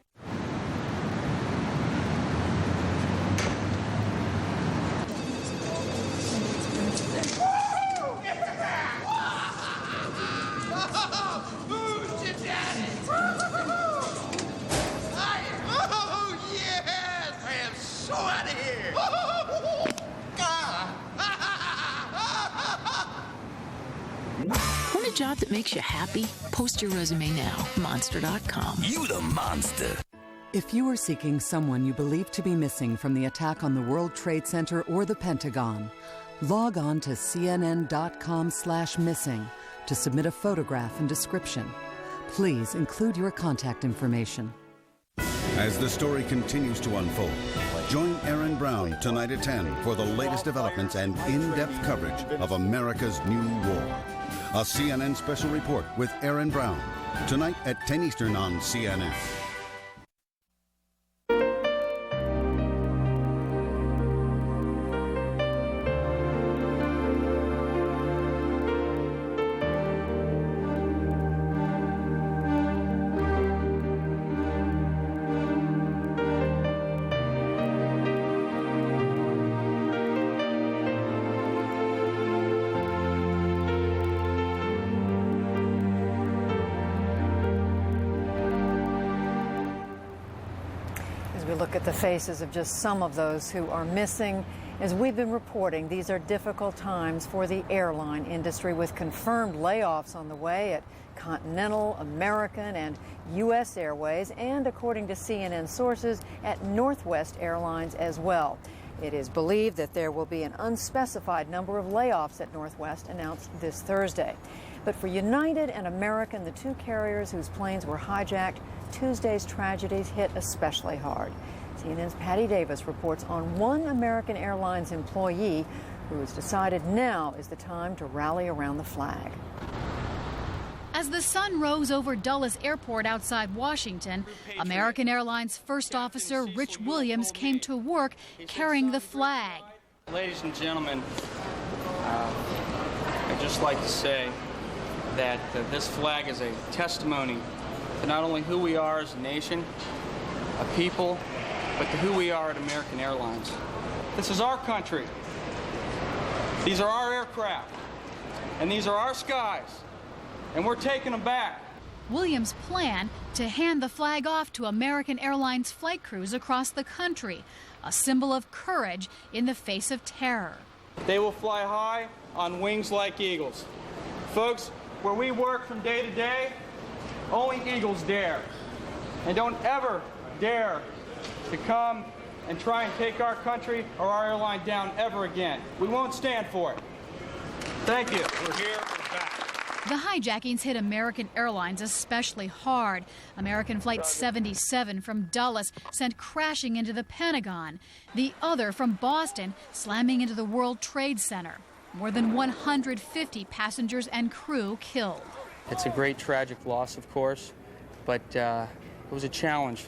Want a job that makes you happy? Post your resume now. Monster.com. You the monster. If you are seeking someone you believe to be missing from the attack on the World Trade Center or the Pentagon, log on to cnn.com/missing to submit a photograph and description. Please include your contact information. As the story continues to unfold, join Aaron Brown tonight at 10 for the latest developments and in-depth coverage of America's new war. A CNN special report with Aaron Brown, tonight at 10 Eastern on CNN. Look at the faces of just some of those who are missing. As we've been reporting, these are difficult times for the airline industry, with confirmed layoffs on the way at Continental, American, and U.S. Airways, and according to CNN sources, at Northwest Airlines as well. It is believed that there will be an unspecified number of layoffs at Northwest announced this Thursday. But for United and American, the two carriers whose planes were hijacked, Tuesday's tragedies hit especially hard. CNN's Patty Davis reports on one American Airlines employee who has decided now is the time to rally around the flag. As the sun rose over Dulles Airport outside Washington, American Airlines First Officer Rich Williams came to work carrying the flag. Ladies and gentlemen, I'd just like to say that this flag is a testimony to not only who we are as a nation, a people, but to who we are at American Airlines. This is our country. These are our aircraft, and these are our skies. And we're taking them back. Williams' plan to hand the flag off to American Airlines flight crews across the country, a symbol of courage in the face of terror. They will fly high on wings like eagles. Folks, where we work from day to day, only eagles dare. And don't ever dare to come and try and take our country or our airline down ever again. We won't stand for it. Thank you. We're here. We're back. The hijackings hit American Airlines especially hard. American Flight 77 from Dulles sent crashing into the Pentagon. The other from Boston slamming into the World Trade Center. More than 150 passengers and crew killed. It's a great tragic loss, of course, but it was a challenge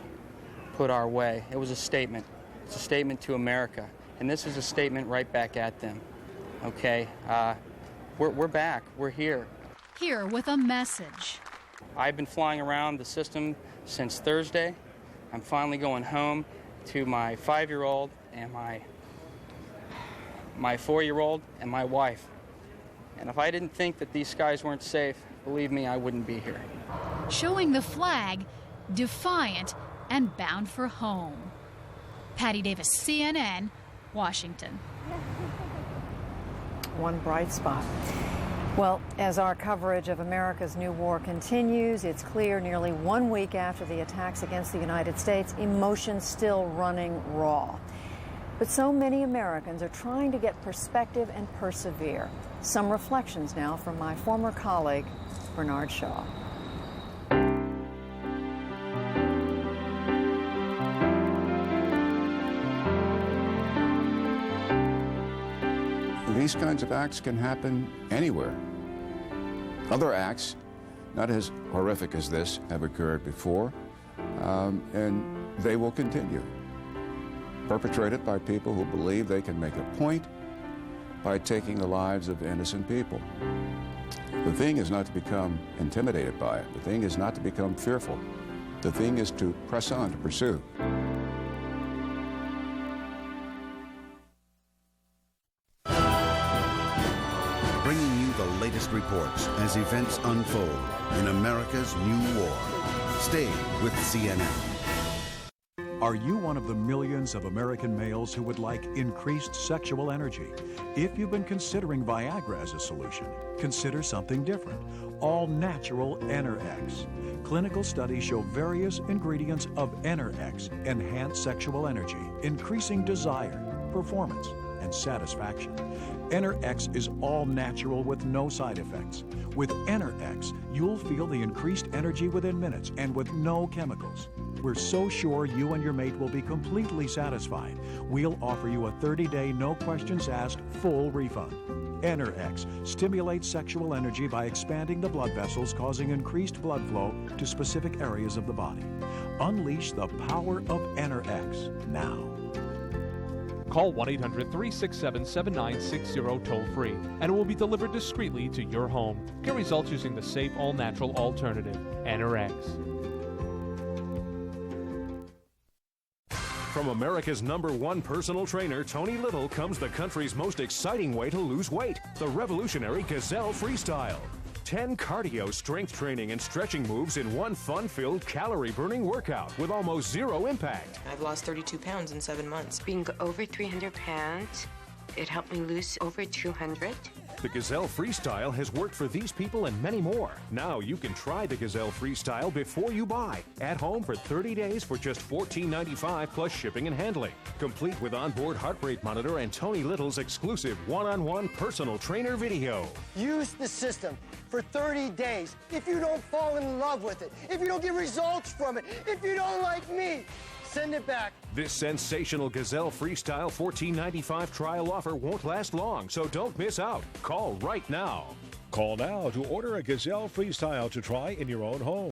put our way. It was a statement. It's a statement to America. And this is a statement right back at them. Okay? We're back. We're here. Here with a message. I've been flying around the system since Thursday. I'm finally going home to my 5-year-old and my 4-year-old and my wife. And if I didn't think that these skies weren't safe, believe me, I wouldn't be here. Showing the flag, defiant and bound for home. Patty Davis, CNN, Washington. One bright spot. Well, as our coverage of America's new war continues, it's clear nearly 1 week after the attacks against the United States, emotions still running raw. But so many Americans are trying to get perspective and persevere. Some reflections now from my former colleague, Bernard Shaw. These kinds of acts can happen anywhere. Other acts, not as horrific as this, have occurred before, and they will continue. Perpetrated by people who believe they can make a point by taking the lives of innocent people. The thing is not to become intimidated by it. The thing is not to become fearful. The thing is to press on, to pursue. Bringing you the latest reports as events unfold in America's new war. Stay with CNN. Are you one of the millions of American males who would like increased sexual energy? If you've been considering Viagra as a solution, consider something different. All-natural Enerx. Clinical studies show various ingredients of Enerx enhance sexual energy, increasing desire, performance, and satisfaction. Enerx is all natural with no side effects. With Enerx, you'll feel the increased energy within minutes and with no chemicals. We're so sure you and your mate will be completely satisfied. We'll offer you a 30-day, no questions asked, full refund. Enerx stimulates sexual energy by expanding the blood vessels, causing increased blood flow to specific areas of the body. Unleash the power of Enerx now. Call 1-800-367-7960 toll-free, and it will be delivered discreetly to your home. Get results using the safe, all-natural alternative, Enerx. From America's #1 personal trainer, Tony Little, comes the country's most exciting way to lose weight, the revolutionary Gazelle Freestyle. 10 cardio, strength training, and stretching moves in one fun-filled, calorie-burning workout with almost zero impact. I've lost 32 pounds in 7 months. Being over 300 pounds, it helped me lose over 200. The Gazelle Freestyle has worked for these people and many more. Now you can try the Gazelle Freestyle before you buy. At home for 30 days for just $14.95 plus shipping and handling. Complete with onboard heart rate monitor and Tony Little's exclusive one-on-one personal trainer video. Use the system for 30 days. If you don't fall in love with it, if you don't get results from it, if you don't like me, send it back. This sensational Gazelle Freestyle $14.95 trial offer won't last long, so don't miss out. Call right now. Call now to order a Gazelle Freestyle to try in your own home.